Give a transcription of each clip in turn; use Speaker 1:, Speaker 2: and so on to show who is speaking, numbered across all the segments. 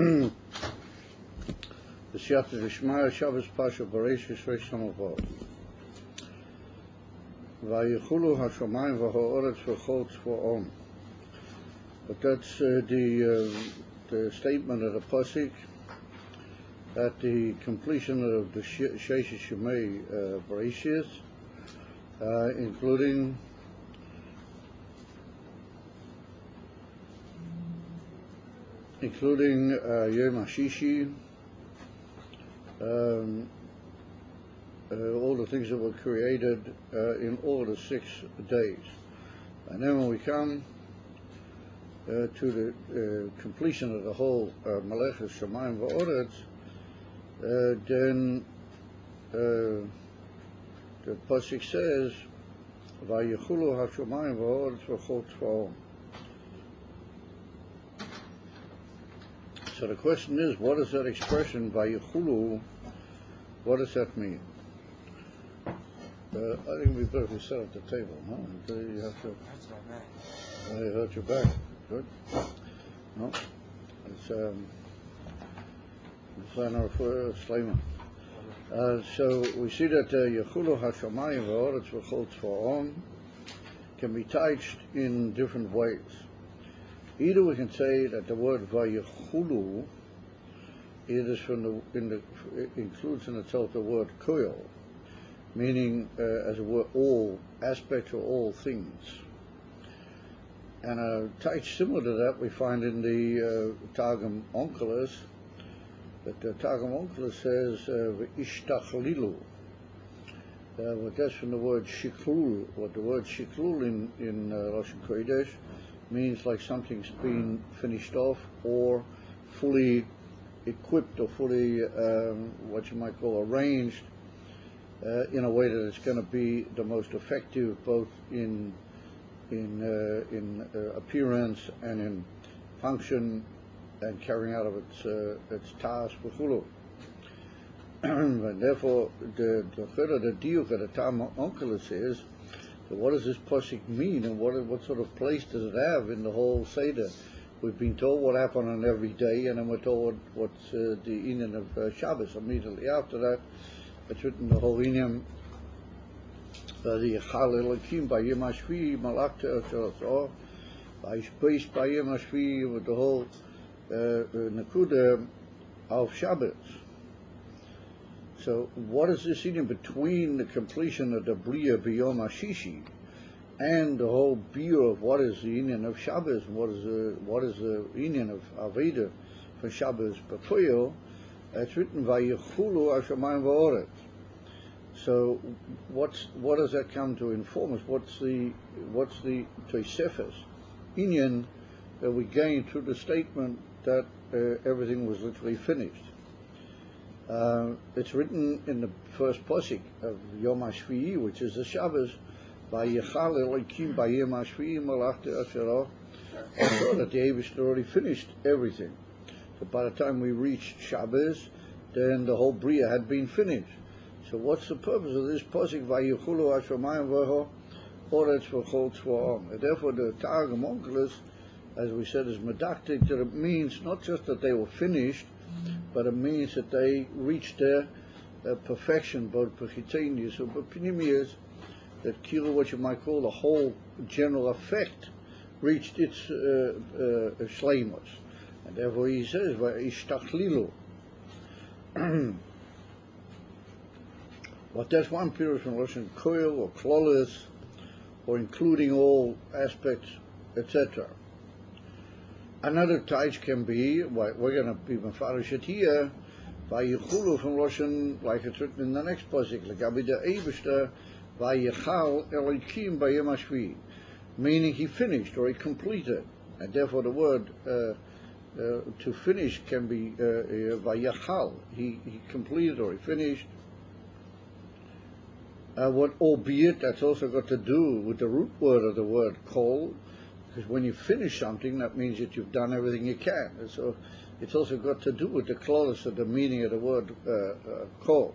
Speaker 1: The Siyata Dishmaya Shabbos Pasha Bereshis Reish Samavod. Vayichulu Hashamayim v'ha'oretz v'chol tzva'om. But that's the statement of the pasuk at the completion of the Sheish Shemay Bereshis, including Yom HaShishi, all the things that were created in all the 6 days. And then when we come to the completion of the whole Melechus Shamayim V'Oretz, then the pasuk says, "Vayichulu Hashamayim V'Oretz v'chol tzva'om." So the question is, what is that expression, Vayichulu? What does that mean? I think it would be better if we set up the table, huh? You have to. You hurt your back. Good. No. It's for Shlema. So we see that Yechulu Hashamayim V'Oretz v'chol tzva'om can be touched in different ways. Either we can say that the word Vayichulu includes in itself the word koil, meaning as it were all aspects or all things. And a type similar to that we find in the Targum Onkelos, that the Targum Onkelos says V'ishtachlilu. But that's from the word shiklul. What the word shiklul in Rosh Kodesh means like something's been finished off or fully equipped or fully what you might call arranged in a way that it's going to be the most effective both in appearance and in function and carrying out of its task. And therefore the diuk of the Targum Onkelos is, what does this pasuk mean, and what sort of place does it have in the whole Seder? We've been told what happened on every day, and then we're told what's the inyan of Shabbos. Immediately after that, it's written the whole inyan, the Yechal Elokim B'Yom HaShvi Malachta Asher B'Yishbeis B'Yom HaShvi, with the whole Nakuda of Shabbos. So what is this inyan between the completion of the Bria B'Yom HaShishi and the whole beer of what is the inyan of Shabbos, and what is the inyan of Aveda for Shabbos B'Toyel? It's written Vayichulu Hashamayim V'Oretz. So what does that come to inform us? What's the Tosefes inyan that we gain through the statement that everything was literally finished? It's written in the first pasuk of Yom HaShvi'i, which is the Shabbos, Vayechal Elokim B'Yom HaShvi'i Malachta Asher, that the Eibush already finished everything. So by the time we reached Shabbos, then the whole Bria had been finished. So what's the purpose of this pasuk, Vayichulu Hashamayim V'Oretz v'chol tzva'om? And therefore the Targum Onkelos, as we said, is medactic, that it means not just that they were finished, but it means that they reached their perfection, both pechitenius or b'pnimius, that kill what you might call the whole general effect reached its shleimus. And therefore he says, V'ishtachlilu. But that's one period from Russian koil or klolis, or including all aspects, etc. Another taich can be, we're going to be mafarish it here, Vayichulu from Russian, like it's written in the next pasuk, L'gabi the Eibishter, Vayichal Elokim B'Yom HaShvi, meaning he finished or he completed, and therefore the word to finish can be Vayichal, he completed or he finished. Albeit that's also got to do with the root word of the word kol, because when you finish something, that means that you've done everything you can. And so it's also got to do with the clause of the meaning of the word kol.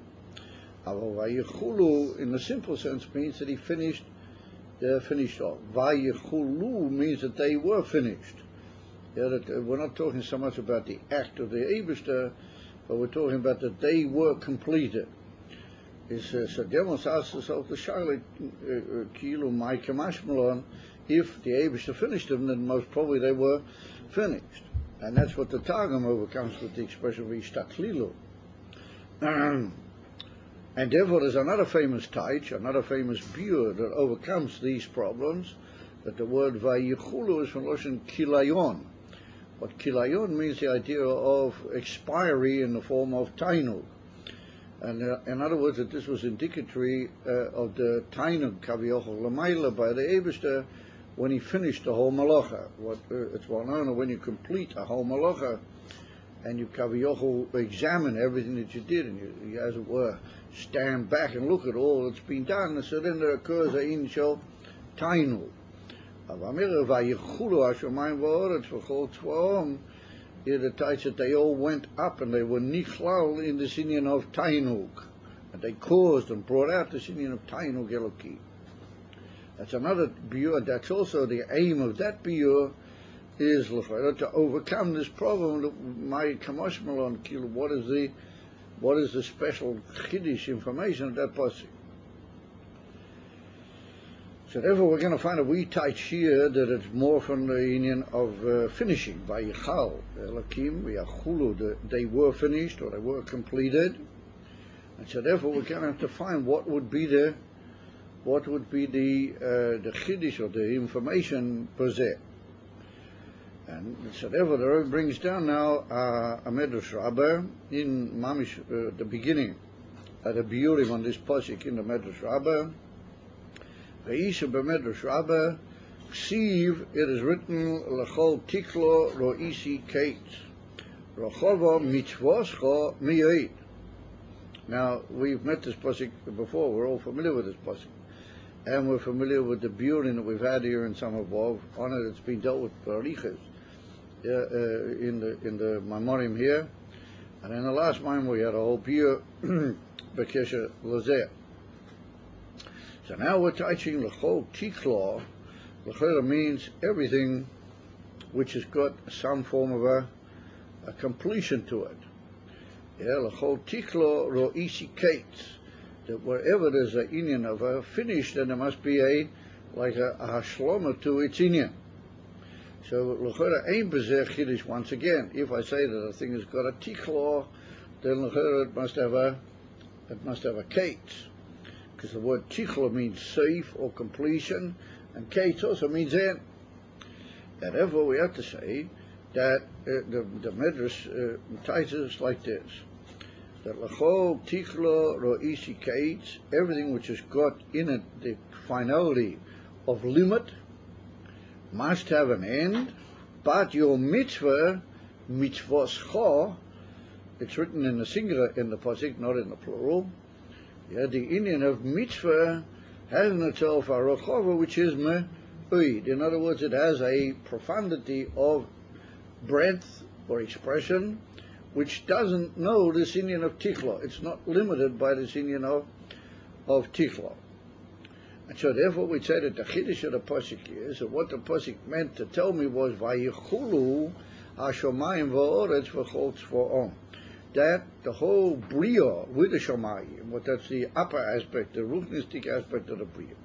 Speaker 1: Vayichulu, in the simple sense, means that he finished off. Vayichulu means that they were finished. Yeah, that we're not talking so much about the act of the Eibishter, but we're talking about that they were completed. So Demos asks herself the Charlotte Kilu Mai Kamashmalon, if the Eibishter finished them, then most probably they were finished. And that's what the Targum overcomes with the expression Vishtaklilu. And therefore there's another famous taich, another famous biur that overcomes these problems, that the word Vayichulu is from Loshen Kilayon. What Kilayon means, the idea of expiry in the form of Tainug. And in other words, that this was indicatory of the Tainug Kaviochel Lamaila by the Eibishter when he finished the whole Malacha. It's well known that when you complete a whole Malacha and you Kaviochel examine everything that you did, and you as it were stand back and look at all that's been done, so then there occurs a initial Tainug. Here the Taich that they all went up and they were nichlal in the Sinyan of Tainug, and they caused and brought out the Sinyan of Tainug Eloki. That's another biur. That's also the aim of that biur, is to overcome this problem. My kamashmalon kilo. What is the special chiddush information of that pasuk? So therefore we're going to find a wee taich here that it's more from the union of finishing. Vayichal Elokim v'yachulu, they were finished or they were completed. And so therefore we're going to have to find what would be the chiddush or the information per se. And so therefore the Rebbe brings down now a Medrash Rabbah in Mamish, the beginning, at a biurim on this pasuk in the Medrash Rabbah. Ve'isha b'Medrash Rabbah, Ksiv, it is written, L'chol tiklo ro'isi kate, Rochova mitzvoscha miyait. Now, we've met this pasuk before, we're all familiar with this pasuk. And we're familiar with the biurim that we've had here in some above. On it, it's been dealt with barichas in the Mamorim here. And in the last Maimon we had a whole biur b'kesher lozeh. So now we're teaching l'chol tiklo. L'chol means everything which has got some form of a completion to it. Yeah, l'chol tiklo ro'isi kate. That wherever there's an inyan of a finish, then there must be a hashloma to its inyan. So l'chol ein bezeh chiddush once again. If I say that a thing has got a tiklo, then l'chol it must have a kate. Because the word tichla means safe or completion, and kate also means end. And therefore we have to say that the Medrash ties us like this: that l'chol tichla ro'isi kate, everything which has got in it the finality of limit must have an end. But your mitzvah, mitzvoscha, it's written in the singular in the pasuk, not in the plural. Yeah, the inyan of mitzvah has in itself a rochova, which is me'uid. In other words, it has a profundity of breadth or expression which doesn't know this inyan of tichla. It's not limited by this inyan of tichla. And so therefore we say that the chiddush of the pasuk is that what the pasuk meant to tell me was vayichulu hashomayim va'oretz v'chol tzvo'on. That the whole bria with the shamayim, what that's the upper aspect, the ruchnistic aspect of the bria,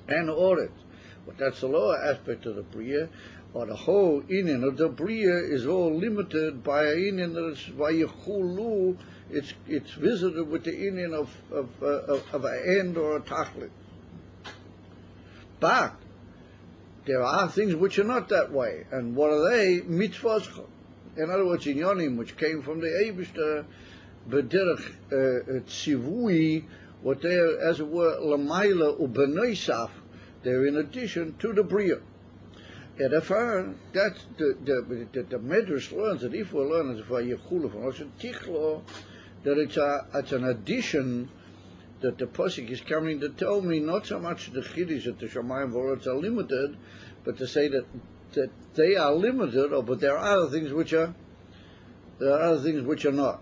Speaker 1: and oretz, what that's the lower aspect of the bria, or the whole inyan of the bria is all limited by a inyan that is vayichulu. It's visited with the inyan of an end or a tachlit. But there are things which are not that way, and what are they? Mitzvahs. In other words, inyanim which came from the Eibishter, b'derech tzivui, what they are, as it were, lamaila u'benoisaf, they're in addition to the bria. And therefore, that's the Medrash learns that if we learn as vayichulu from Loshen tichlo, that it's an addition, that the pasuk is coming to tell me not so much the chiddush that the shamayim v'oretz are limited, but to say that they are limited, but there are other things which are not.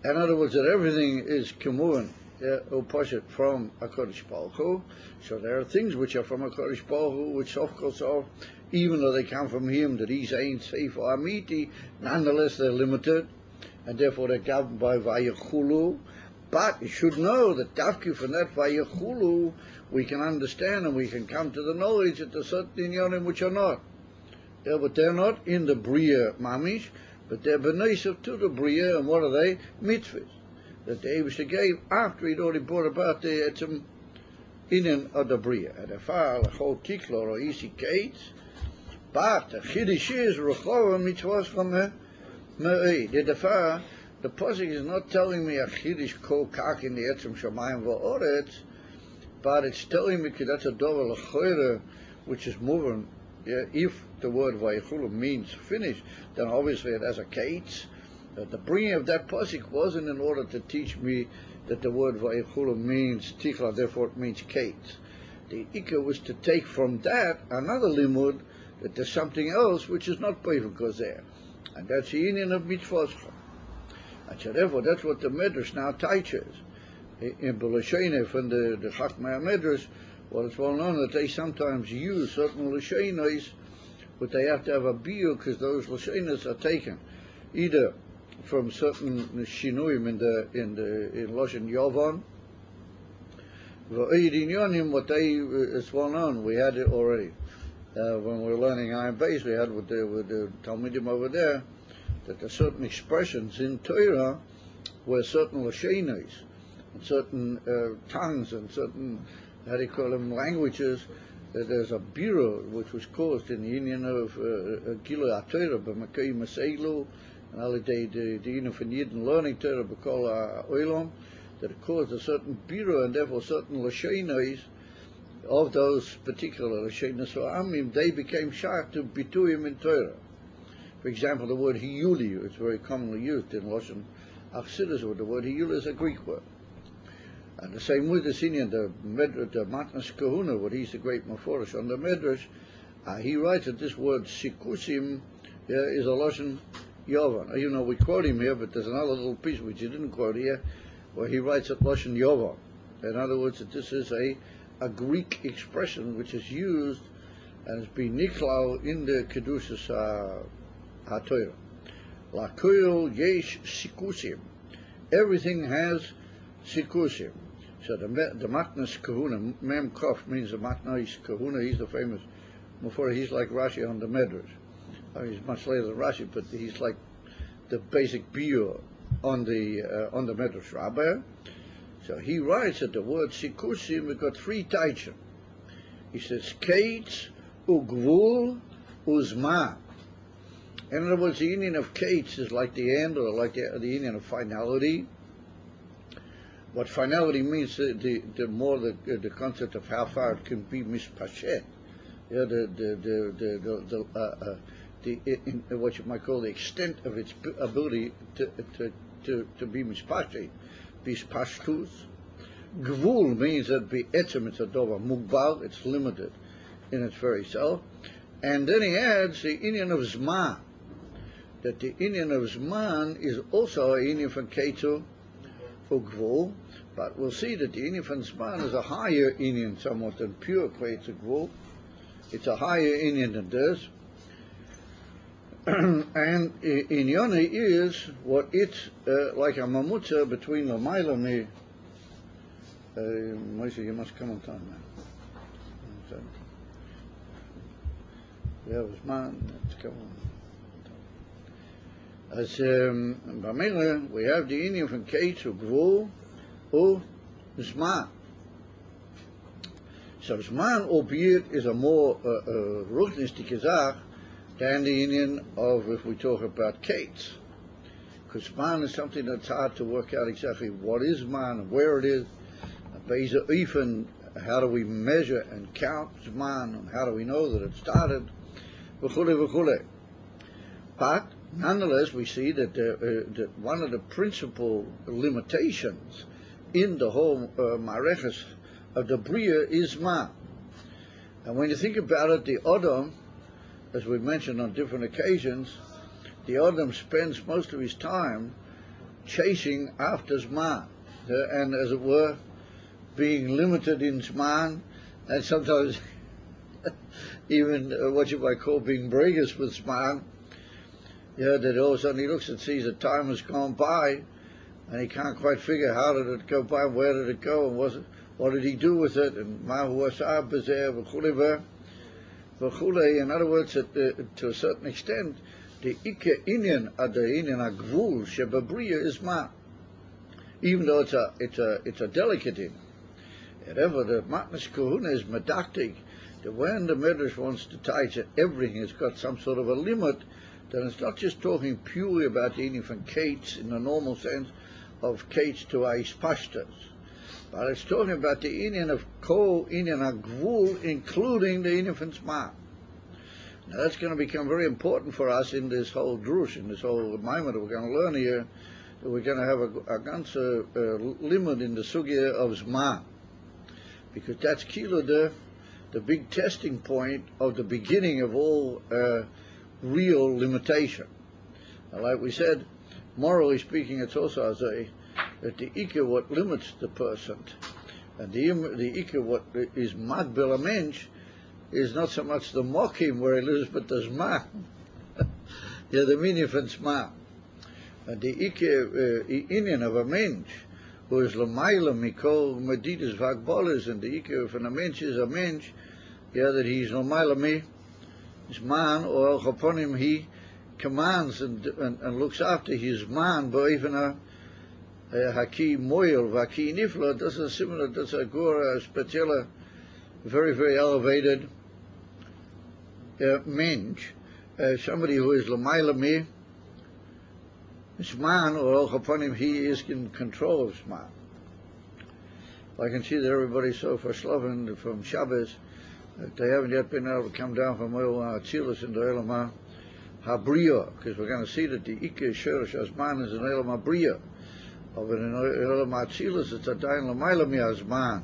Speaker 1: In other words, that everything is kimun from a Kodesh Baruch Hu. So there are things which are from a Kodesh Baruch Hu, which of course are, even though they come from him, that he's Ein Seif or Amiti, nonetheless they're limited, and therefore they're governed by Vayechulu. But you should know that Dafki from that Vayechulu, we can understand and we can come to the knowledge that there's certain inyanim which are not. Yeah, but they're not in the Bria Mamish, but they're beneath to the Bria, and what are they? Mitzvahs. That the Eibishter gave after he'd already brought about the etzem inen of the Bria. And the far the whole tiklor or easy gates, but the Chiddush is Rechova mitzvahs from me'ei. The far the pasuk is not telling me a Chiddush kol kak in the etzem shamayim va'oretz, but it's telling me that that's a dover lechoire which is moving. Yeah, if the word Vayechulu means finish, then obviously it has a kates. The bringing of that pasuk wasn't in order to teach me that the word Vayechulu means tichla, therefore it means kates. The ikka was to take from that another limud, that there's something else which is not because there, and that's the union of mitzvoscha. And so therefore that's what the Medrash now teaches. In Belashene from the Chachmei Medrash, well, it's well known that they sometimes use certain lashonos, but they have to have a biur because those lashonos are taken either from certain shinuim in Lashon Yavon. What they it's well known. We had it already when we were learning Iron Base. We had with the Talmudim over there that there are certain expressions in Torah where certain lashonos and certain tongues and certain, how do you call them, languages, there's a bureau which was caused in the union of Gilu HaTorah, b'Makei Maseilu, and all the union for Yidden learning Torah, b'Kol HaOlam, that it caused a certain bureau, and therefore certain lashonos of those particular lashonos or amim, they became shach to bituim in Torah. For example, the word hiyuli is very commonly used in Lashon Achsidus, or the word hiyuli is a Greek word. And the same with the senior, the Matnas Kahuna, what he's the great Meforish on the Medrash, he writes that this word sikusim is a Lashon Yovan. You know, we quote him here, but there's another little piece which he didn't quote here, where he writes at Lashon Yovan. In other words, that this is a Greek expression which is used and has been niklal in the Kedushas HaTorah. Lakoil yesh sikusim. Everything has sikusim. So the Matnas Kahuna, Mem Kof means the Matnas Kahuna, he's the famous, before he's like Rashi on the Medrash. I mean, he's much later than Rashi, but he's like the basic biur on the Medrash Rabbah. So he writes that the word sikusim, we've got three taichim. He says, kates, ugvul, uzma. In other words, the union of kates is like the end, or like the union of finality. What finality means, the more the concept of how far it can be mispashet. Yeah, what you might call the extent of its ability to be mispashet, mispashtus. Gvul means that be'etzem it's a dova mugbal, it's limited in its very self. And then he adds the inyan of zman, that the inyan of zman is also a inyan from ketu ugvul. But we'll see that the inyan from zman is a higher inyan somewhat than pure ketu ugvul. It's a higher inyan than this. And inyani is what it's like a mamutza between the Mailami. Moshe, you must come on time now. We have a man, let's come on. As Bamela, we have the inyan from ketu ugvul u zman. So zman, albeit, is a more ruchnistic zach than the union of, if we talk about kates. Because zman is something that's hard to work out exactly what is zman and where it is. Even how do we measure and count zman, and how do we know that it started? But nonetheless, we see that that one of the principal limitations in the whole mareches of the bria is zman. And when you think about it, the Adam, as we've mentioned on different occasions, the Adam spends most of his time chasing after zman. and as it were, being limited in Zman, and sometimes even what you might call being bregus with Zman. That all of a sudden he looks and sees that time has gone by, and he can't quite figure how did it go by, where did it go, and what did he do with it, and mahu asab b'zeh v'chulei v'chulei. In other words, to a certain extent, the ikke inyan agvul shebabriya is ma, even though it's a delicate inyan. However, the matnas kahuna is medactic. That when the Medrash wants to tie to everything, it's got some sort of a limit. Then it's not just talking purely about the inyan from kates in the normal sense of kates to aispashtas, but it's talking about the inyan of ko inyan agvul, including the inyan from Zman. Now that's going to become very important for us in this whole drush, in this whole maimah that we're going to learn here. That we're going to have a ganze limit in the sugya of Zman, because that's kilo the big testing point of the beginning of all real limitation. And like we said, morally speaking, it's also as that the ikka what limits the person, and the ikka what is magbil a mensch is not so much the mokim where he lives, but the zman. The meaning of zman. And the ikka inyan of a mensch who is l'mayla mikol medidas vagbolas, and the ikka of a mensch is a mensch, that he's l'mayla mi zman, or al chaponim he commands and looks after his man, but even a haki moil, haki nifla, that's a similar, that's a gora, special, very, very elevated mensch, somebody who is l'mayla mi zman, or al chaponim he is in control of zman. I can see that everybody's so verschlafen from Shabbos that they haven't yet been able to come down from Oil Atzilus into Elam HaBriya, because we're going to see that the Ikke Sherish Azman is in Elam HaBriya. But in Elam Atzilus, it's a Dain L'mayla Mi Azman.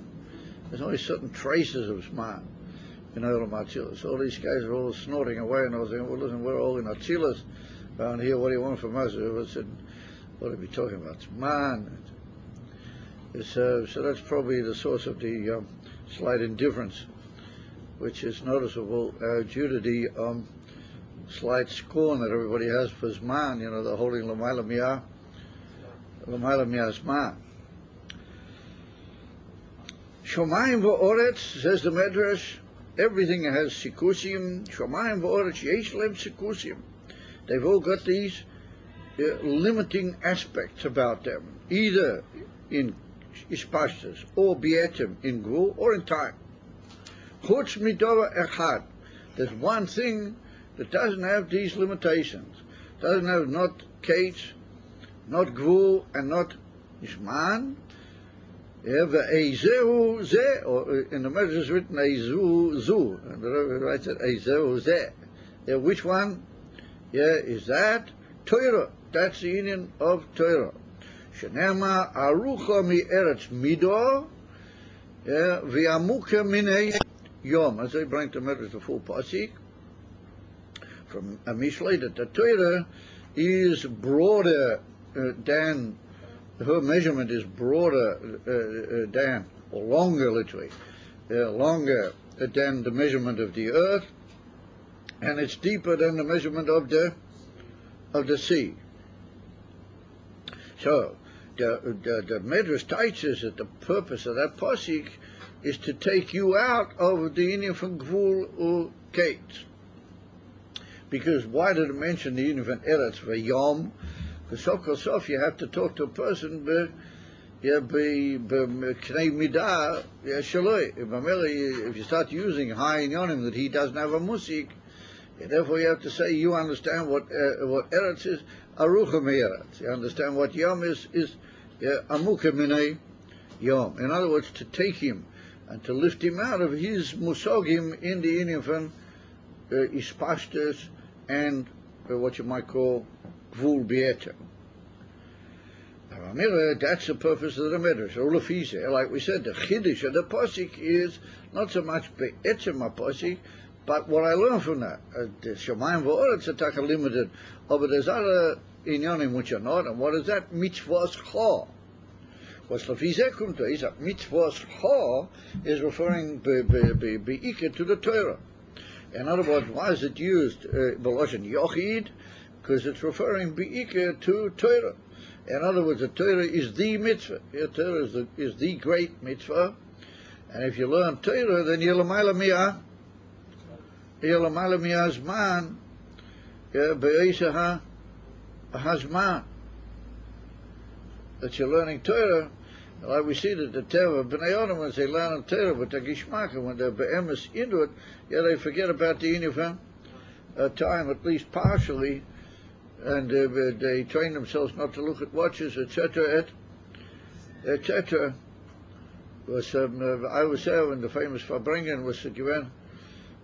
Speaker 1: There's only certain traces of Zman in Elam Atzilus. All these guys are all snorting away, and I was saying, well, listen, we're all in Atzilus around here. What do you want from us? I said, what are we talking about? Zman. So that's probably the source of the slight indifference, which is noticeable due to the slight scorn that everybody has for Zman, the holding L'mayla Miyah Zman. Shomayim v'oretz, says the Medrash, everything has sikusim. Shomayim v'oretz yesh lem sikusim. They've all got these limiting aspects about them, either in ispashtas, or bietim, in gvul, or in time. Chutz midova echad. There's one thing that doesn't have these limitations. Doesn't have not kates, not gvul, and not ishman. Ve'ezehu zeh, or in the Medrash is written ezehu zu, and the Rebbe writes it ezehu zeh. Which one? Is that Torah? That's the inyan of Torah. Shenema arucha mi eretz mido, v'amuka minei Yom, as they bring to Medrash the full pasuk from a Mishlei, that the Torah is broader than, her measurement is broader than, or longer literally, longer than the measurement of the earth, and it's deeper than the measurement of the sea. So the Medrash teaches that the purpose of that pasuk is to take you out of the inyan from Gvul or Kates. Because why did it mention the inyan from Eretz v'Yom? Because sof you have to talk to a person b'knei midah shaloi. If you start using high inyanim that he doesn't have a musik, therefore you have to say you understand what Eretz is, arucha me'eretz. You understand what Yom is amuka minei Yom. In other words, to take him and to lift him out of his musogim in the inyan from ispashtas and what you might call gvul bietem. That's the purpose of the Medrash. Like we said, the chiddush of the pasuk is not so much be'etzem pasuk, but what I learned from that. The Shemayim v'oretz are limited, but there's other inyanim which are not. And what is that? Mitzvahs cha. Was lafizeh kumt is a mitzvahs ha is referring be'ikah to the Torah. In other words, why is it used b'loshen yochid? Because it's referring be'ikah to Torah. In other words, the Torah is the mitzvah. The Torah is the great mitzvah. And if you learn Torah, then you're l'mayla miyah zman be'isa hazman. That you're learning Torah. Like we see that the Teva B'nai Adam, when they learn Torah, but the Gishmaka, when they're be'emes into it, yeah, they forget about the inyan time, at least partially, and they train themselves not to look at watches, etc., etc. I was there when the famous Farbringen was given,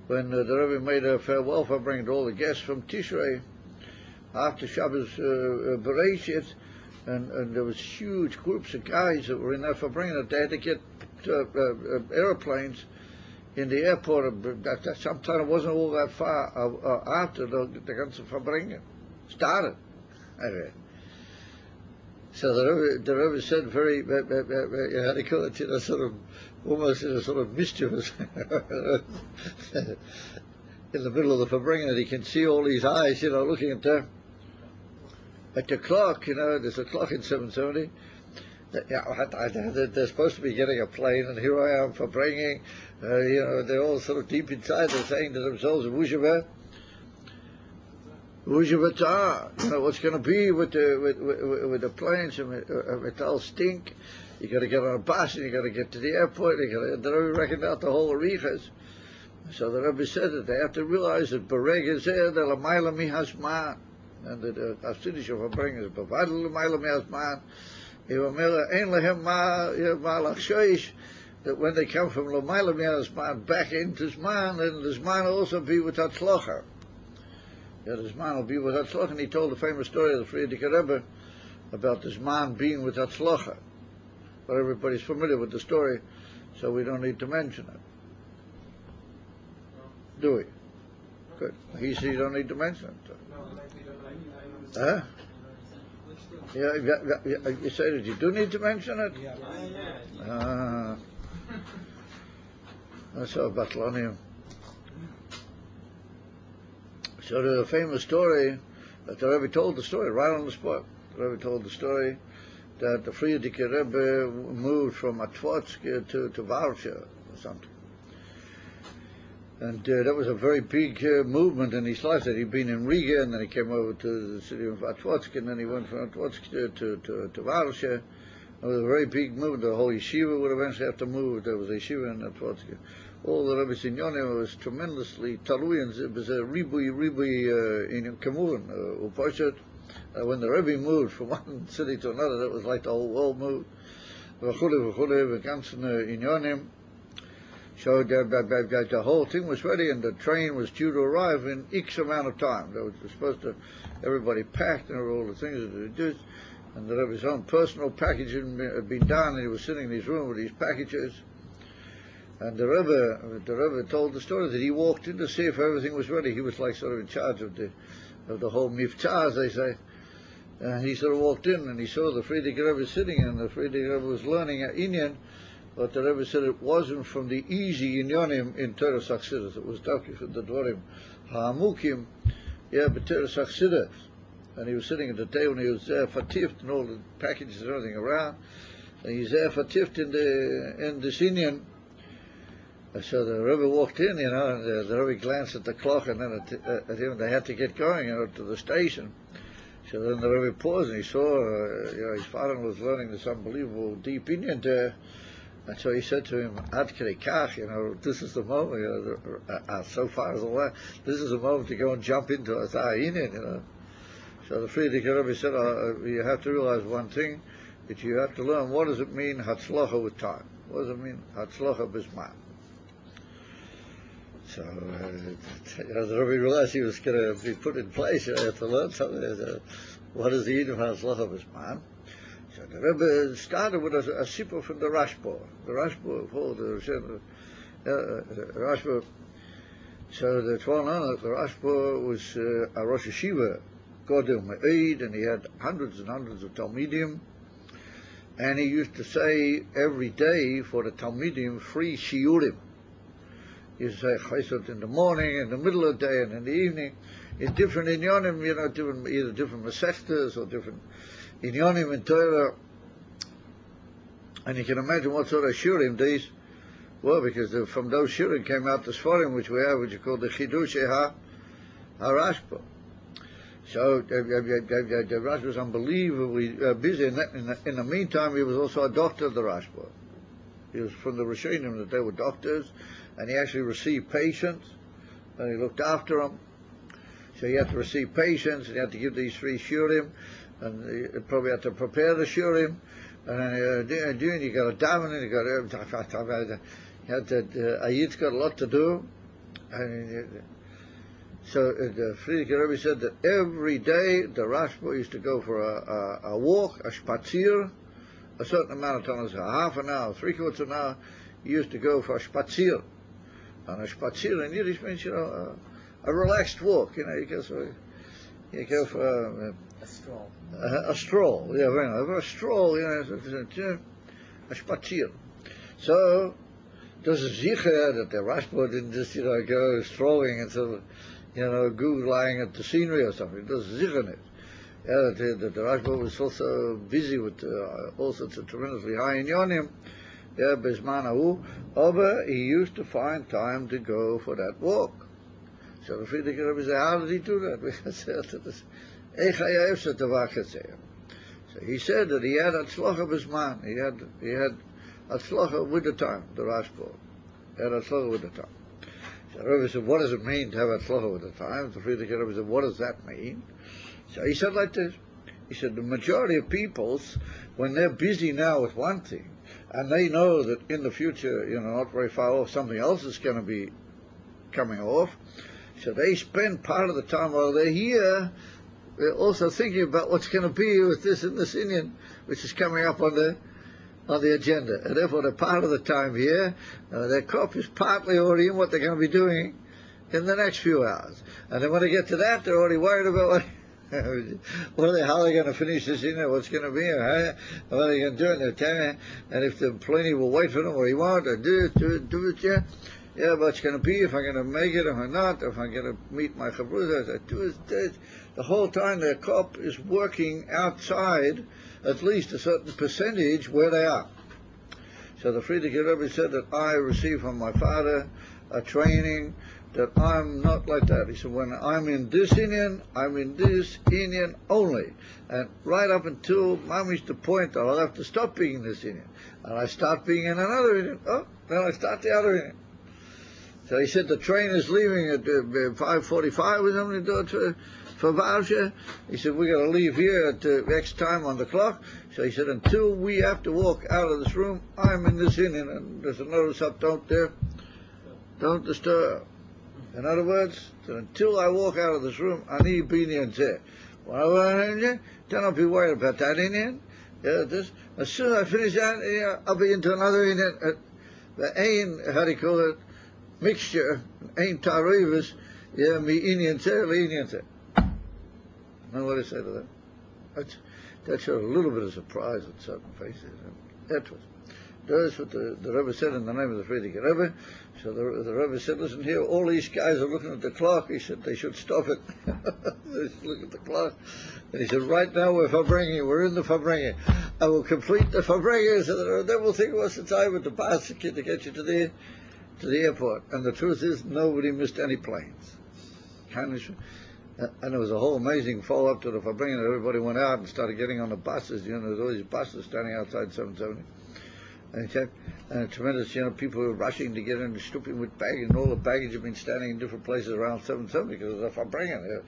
Speaker 1: when the Rebbe made a farewell Farbringen to all the guests from Tishrei, after Shabbos Bereshit, and there was huge groups of guys that were in there for bringing it. They had to get airplanes in the airport. That sometime it wasn't all that far after the ganze Verbringen started. Anyway. So the Rebbe said very, how do you call it, sort of, almost in a sort of mischievous, in the middle of the Verbringen, that he can see all these eyes, looking at them. At the clock, there's a clock in 770. They're supposed to be getting a plane, and here I am for bringing. They're all sort of deep inside. They're saying to themselves, "Who's what's going to be with the planes? It all stink. You got to get on a bus, and you got to get to the airport. They reckoned out the whole arichas." So the Rebbe said that they have to realize that bereg is there. They're l'mayla mihasman. And the Hasidish of Farbringen is bavadl l'mayla mihasman. Ein lehem ma lachshoish, that when they come from l'mayla mihasman back into Zman, then the Zman will also be with Hatzlocha. The Zman will be with Hatzlocha. And he told the famous story of the Frierdiker Rebbe about the Zman being with Hatzlocha. But everybody's familiar with the story, so we don't need to mention it. Do we? Good. He said you don't need to mention it. Huh? Yeah, you say that you do need to mention it? That's our Batlonium. So there's a famous story that the Rebbe told the story right on the spot. The Rebbe told the story that the Frierdiker Rebbe moved from Atwotsk to Varsha or something. And that was a very big movement in his life. That he'd been in Riga, and then he came over to the city of Atwotsk, and then he went from Atwotsk to Varsha. It was a very big movement. The whole yeshiva would eventually have to move. There was a yeshiva in Atwotsk. All the Rebbe Sinyonim was tremendously talui, and it was a ribui in Kamun, Uposhet. When the Rebbe moved from one city to another, that was like the whole world moved. So the whole thing was ready, and the train was due to arrive in X amount of time. They were supposed to, everybody packed, and all the things that they did, and the Rebbe's own personal packaging had been done, and he was sitting in his room with these packages. And the Rebbe told the story that he walked in to see if everything was ready. He was like sort of in charge of the whole miftzah, as they say. And he sort of walked in, and he saw the Frierdiker Rebbe sitting, and the Frierdiker Rebbe was learning an inyan. But the Rebbe said it wasn't from the easy inyonim in Torah Sachsidus. It was dafki from the dvarim ha'amukim, but Torah Sachsidus. And he was sitting at the table, and he was there for tift, and all the packages and everything around. And he's there for tift in this inyan. So the Rebbe walked in, and the Rebbe glanced at the clock, and then at him. They had to get going, to the station. So then the Rebbe paused, and he saw, his father was learning this unbelievable deep inyan there. And so he said to him, Ad kei kach, this is the moment, so far as all that, this is the moment to go and jump into a Inyan, So the Frierdiker Rebbe said, you have to realize one thing, that you have to learn, what does it mean, Hatzlocha with time? What does it mean, Hatzlocha bisman? So, the Rebbe realized he was going to be put in place, you have to learn something. What is the Yiddim Hatzlocha bisman? So the Rebbe started with a sipur from the Rashba. The Rashba, So the Rashba was a Rosh Yeshiva, Godel Me'ed, and he had hundreds and hundreds of Talmidim. and he used to say every day for the Talmidim 3 shiurim. He used to say chesed in the morning, in the middle of the day, and in the evening, in different inyonim, either different masechtas or different inyonim in Torah. And you can imagine what sort of shiurim these were, because from those shiurim came out the svarim which we have, which are called the Chidushei HaRashba. So the Rashba was unbelievably busy. In the meantime, he was also a doctor of the Rashba. He was from the Rishonim that they were doctors, and he actually received patients, and he looked after them. So he had to receive patients, and he had to give these 3 shiurim, and he probably had to prepare the shiurim, and then you got to daven, and you had to, Ayid's got a lot to do, and so the Frierdiker Rebbe said that every day the Rashba used to go for a walk, a spazier, a certain amount of time, half an hour, 3/4 of an hour. He used to go for a spazier, and a spazier in Yiddish means a relaxed walk. You go for
Speaker 2: a stroll.
Speaker 1: A stroll, yeah, very nice. A stroll, a spazier. So there's a zicher that the Rashba didn't just go strolling and sort of googling at the scenery or something. There's a zicher in it. Yeah, the Rashba was also busy with all sorts of tremendously high inyonim. Yeah, bezman hahu. But he used to find time to go for that walk. So the Frierdiker Rebbe said, how did he do that? So he said that he had atzlocha bezman. He had atzlocha with the time. The Rashba had atzlocha with the time. So the Rebbe said, what does it mean to have atzlocha with the time? The Frierdiker Rebbe said, what does that mean? So he said like this. He said, the majority of peoples, when they're busy now with one thing, and they know that in the future, not very far off, something else is going to be coming off, so they spend part of the time while they're here, they're also thinking about what's going to be with this and this Indian, which is coming up on the agenda. And therefore, the part of the time here, their crop is partly already in what they're going to be doing in the next few hours. And then when they get to that, they're already worried about how are they going to finish this in there? What's going to be? What are they going to do? And if the plenty will wait for them, or he won't, or do it, yeah. Yeah, but it's going to be if I'm going to make it, if I'm not, if I'm going to meet my chavrudas, I do it. The whole time their crop is working outside at least a certain percentage where they are. So the Frierdiker Rebbe said that I received from my father a training that I'm not like that. He said, when I'm in this Indian, I'm in this Indian only. And right up until Mami's the point that I'll have to stop being in this Indian. And I start being in another Indian. Oh, then I start the other Indian. So he said the train is leaving at 5:45 or something for Varsha. He said, we're going to leave here at X time on the clock. So he said, until we have to walk out of this room, I'm in this Indian. And there's a notice up, don't disturb. In other words, until I walk out of this room, I need Binyan Zeh. Then I'll be worried about that Indian. As soon as I finish that, I'll be into another Indian. The Ain, how do you call it, mixture, Ain Tarivas, me Indian Zeh, Indian Zeh. Know what I say to that? That showed a little bit of surprise on certain faces. That's what the Rebbe said in the name of the Frierdiker Rebbe. So the Rebbe said, listen here, all these guys are looking at the clock. He said, they should stop it. They should look at the clock. And he said, right now we're in the Fabrengen. I will complete the Fabrengen, so then we'll think what's the time with the basket to get you to the airport. And the truth is, nobody missed any planes. And there was a whole amazing follow-up to the Fabrengen. Everybody went out and started getting on the buses. There's all these buses standing outside 770. And tremendous, people were rushing to get in and stooping with baggage, and all the baggage had been standing in different places around 770 because of the Fabrengen.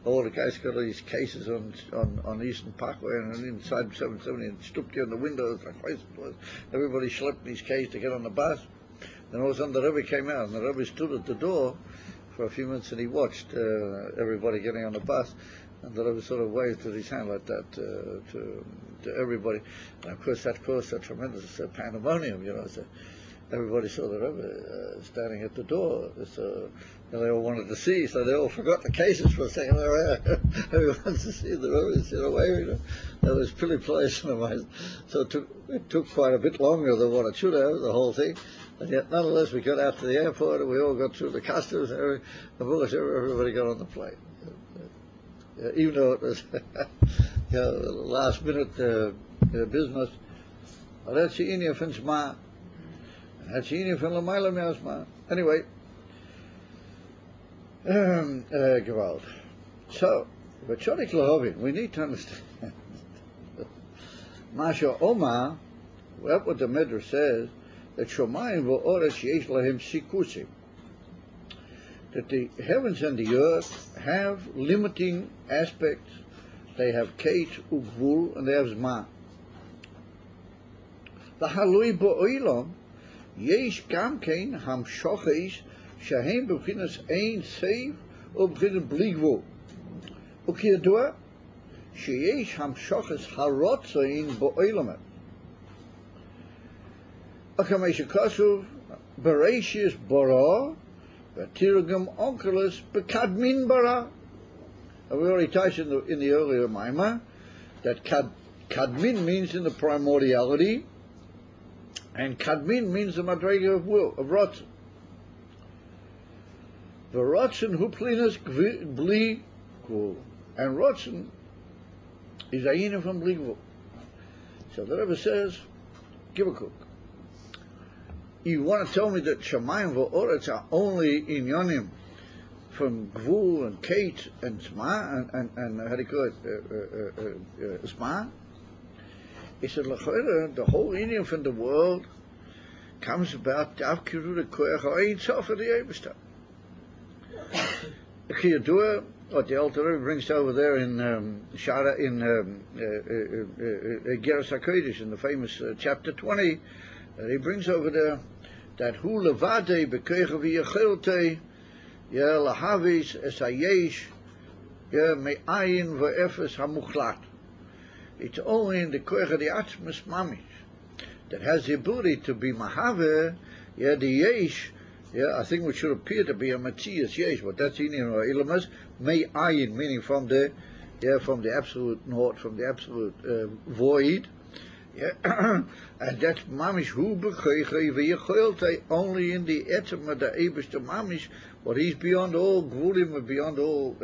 Speaker 1: All the guys got all these cases on Eastern Parkway and inside 770 and stooped in the windows. Everybody schlepped these cases to get on the bus. Then all of a sudden the Rebbe came out, and the Rebbe stood at the door for a few minutes and he watched everybody getting on the bus. And the Rebbe sort of waved with his hand like that to everybody. And of course that caused a tremendous pandemonium, everybody saw the Rebbe standing at the door, so they all wanted to see, so they all forgot the cases for a second. Everyone wants to see the Rebbe, said, away, that was pretty place. So it took quite a bit longer than what it should have, the whole thing. And yet, nonetheless, we got out to the airport, and we all got through the customs, and everybody got on the plane. Even though it was last minute business. That's the India from Shema. That's the India from Lamaila Me'asma. Anyway, Gewalt. So, but Chodik Lahovin, we need to understand. Masha Oma, that's what the Medrash says, that Shomayim v'oretz yesh lahem sikusim. That the heavens and the earth have limiting aspects. They have Kate, Ugvul, and they have Zma. V'halui bo'olam, yesh gam kein hamshoches, shahem b'chinas ein seif, or b'chinas bli gvul. Ukiyadua, sheyesh hamshoches harotzain bo'olamet. Akamesh Kasuv, Bereshis Bara, Tirugum Onkelos, Bekadmin Bara. We already touched in the earlier Maimah that Kadmin means in the primordiality, and Kadmin means the Madrega of will, of Rotzen. The Rotzen Huplinas Bli Gvul, and Rotzen is Aina from Bli Gvul. So the Rebbe says, give a cook. You want to tell me that Shamayim v'oretz are only in Yonim from Gvul and Kate and Zma and how do you call it, Zma? He said, the whole Indian from the world comes about Davkiru the Koyach Ha'ayin Sof of the Eibishter. Chiyadua, what the Alter Rebbe brings over there in Shara, in Geras HaKodesh, in the famous chapter 20, he brings over there that hu levade bekeich v'yechelte lahavis es hayesh me'ayin v'efes hamuchlat. It's only in the koich of the atzmus mamish that has the ability to be mahave, the yesh. I think which should appear to be a matzias yesh, but that's in ilamas me'ayin, meaning from the absolute naught, from the absolute void. And that's mamish hu b'cheichei v'yecholte, only in the etzem of the Eibishter mamish, but he's beyond all gvulim, beyond all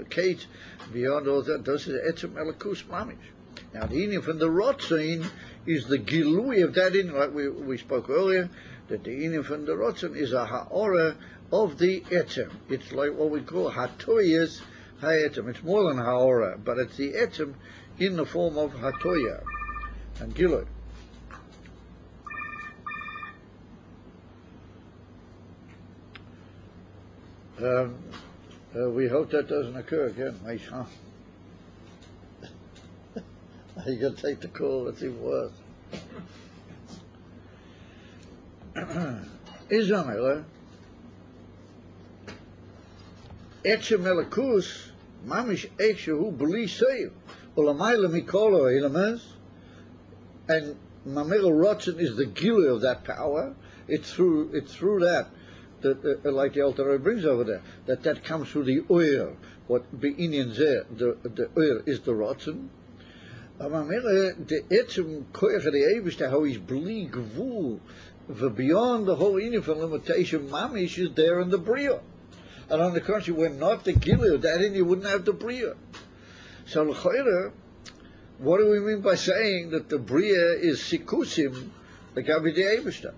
Speaker 1: kate, beyond all that. This is etzem elakus mamish. Now the Indian from the Rotzen is the gilui of that Indian, like we spoke earlier, that the Indian from the Rotzen is a ha'ora of the etzem. It's like what we call hatoyas ha'etzem. It's more than ha'ora, but it's the etzem in the form of hatoya and gilui. We hope that doesn't occur again, mate, huh? You got to take the call, it's even worse. Izamela, Etzem Elakus, Mamish Ekshahu Beli Seiv, Ulamayla Mikolo Ilamas, and Mamela Rotzen is the gilui of that power. It's through that like the Alter Rebbe brings over there, that comes through the oil. What the Indians there, the oil is the Rotzen. The etzem koyach of the Eibishter, how he's bli gvul, beyond the whole Indian from limitation, mamish is there in the bria. And on the contrary, when not the gilui, that Indian you wouldn't have the bria. So l'chayra, what do we mean by saying that the bria is sikusim, the gabi the Eibishter?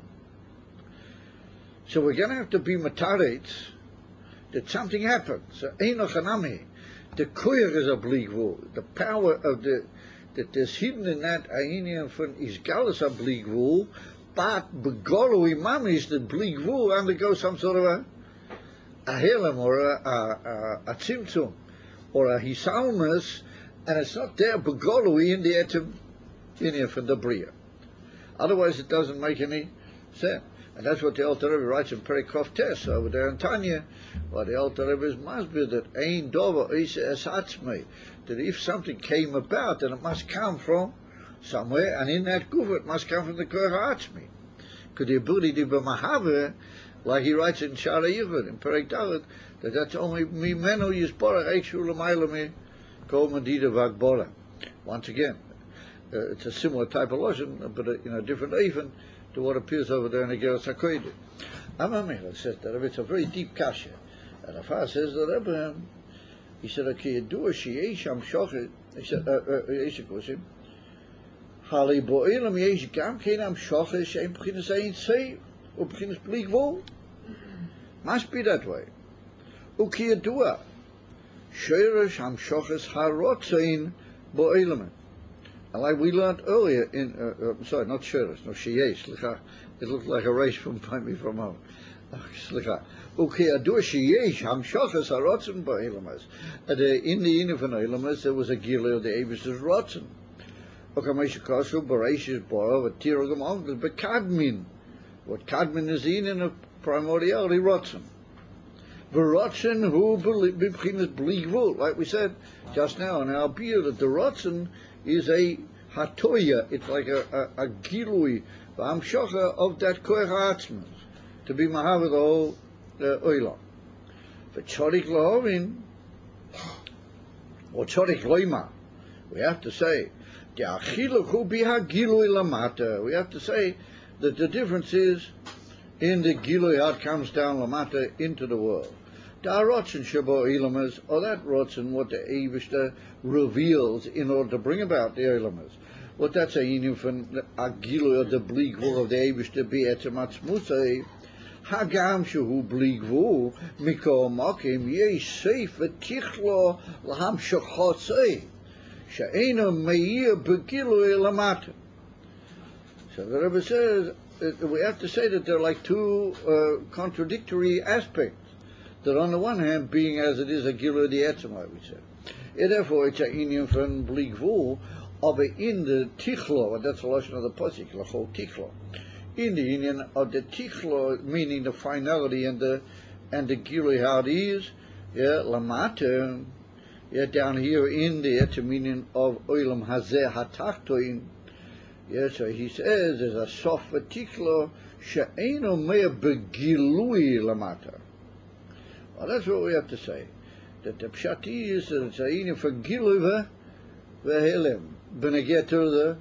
Speaker 1: So we're going to have to be mataretz that something happened. So eino chanami, the koyach is a bli gvul, the power of that there's hidden in that Ainian from Isgalus a bli gvul, but begolu imamish that bli gvul undergoes some sort of a helam or a tzimtzum or a hisalmus, and it's not there begolu in the etem Indian from the bria. Otherwise, it doesn't make any sense. And that's what the Alter Rebbe writes in Perikov Tes over there in Tanya. Well, the Alter Rebbe must be that ein dover is es atzmei, that if something came about, then it must come from somewhere, and in that guf it must come from the koyach atzmi. Because the ability to be mahave, like he writes in Shara Yichud, in Perek Dalet, that's only mimenu yisborach eikshu l'mayla mi kol medida v'agbora. Once again, it's a similar type of lotion, but in a different even to what appears over there in the Geras HaKodesh. Amamela says that it's a very deep kasha. And Rafah says that Abraham, he said, okay, do a sheyesh hamshochet, he said, Yeshikosim, Hali bo'elam yesh gam kein hamshochet she'en b'chinas ein seif, or b'chinas bli gvul. Must be that way. Uki yadua, sheresh hamshoches harotzein bo'elam. And like we learned earlier in, sorry, not sheresh, no sheyesh, it looked like a race from me from home. Okay, I do a sheyesh hamshachas harotzen ba'elamas. In the inner von elamas there was a gila of the Eibishter's rotzen. Okay, Moshe Kosu Bereishis Bora v'tiragam avdus bekadmin. What kadmin is in a primordiality rotzen. V'rotzen hu b'chinas bli gvul, like we said just now in our beer, that the rotzen is a hatoya. It's like a gilui v'hamshacha of that koach ha'atzmas, to be mahav the whole oilam. V'tzodik lahovin, or tzodik loima, we have to say, we have to say that the difference is in the gilui how it comes down lamata into the world. Da rotzen shabo ilamas, or that rotzen what the Eibishter reveals in order to bring about the ilamas. What that's a union from a gilui of the bleak wool of the Eibishter be etzamatz Hagam shehu bli gvul mikol makim yesh seif v'tichlo laham shechotzei she'ena meir begilui lamata. So the Rebbe says we have to say that they're like two contradictory aspects. That on the one hand, being as it is a gilui the etzem, like we said, and therefore it's a union from bli gvul of in the tichlo, and that's the lashon of the pasuk lachol tichlo. In the union of the tichlo, meaning the finality and the gilui how it is, lamata, down here in the etzem meaning of oilam hazeh hatachtoin. So he says there's a sof tichlo she'eno mea begilui lamata. Well, that's what we have to say. That the pshat is that it's a union for gilui v'helem b'neget to the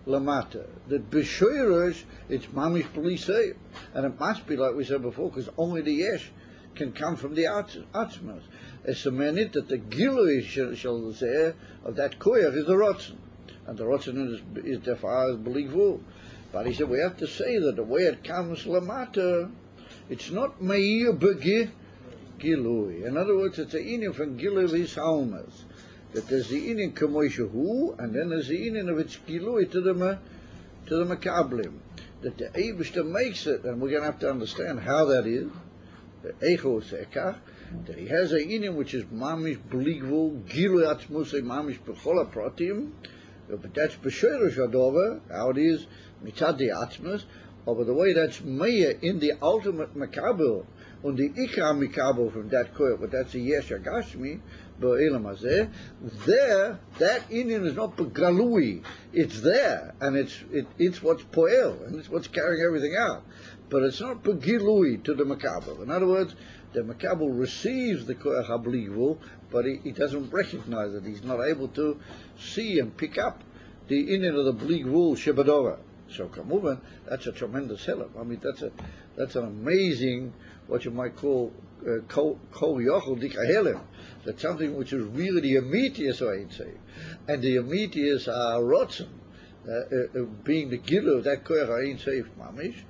Speaker 1: lamata. That b'shoyrosh it's mamish b'lisei, and it must be like we said before, because only the yesh can come from the atzmas. It's a minute that the gilui shall say of that koyach is the rotzen, and the rotzen is therefore as b'ligvul. But he said we have to say that the way it comes lamata, it's not meir b'gi gilui. In other words, it's a inyan from gilui v'ishalmas. That there's the inyan kamoishahu, and then there's the inyan of its gilui to the makablim. That the Eibishter makes it, and we're going to have to understand how that is. The echo sekach, that he has a inyan which is mamish bligvul gilui atzmusei mamish b'chol pratim, but that's b'sheresh adova, how it is mitzad the atzmus, but the way that's meya in the ultimate makabel, and the ikar mikabel from that koyach, but that's a yesh agashmi, b'elam hazeh, there, that inyan is not b'galui, it's there, and it's what's poel, and it's what's carrying everything out, but it's not b'gilui to the makabel. In other words, the makabel receives the koyach habligvul, but he doesn't recognize it, he's not able to see and pick up the inyan of the bligvul shebadova. So kamuvan, that's a tremendous help. I mean, that's an amazing, what you might call kol yochel dikahelim. That's something which is really the immediate way to say, and the immediate rotzen, being the gilu of that koyach ein seif mamish.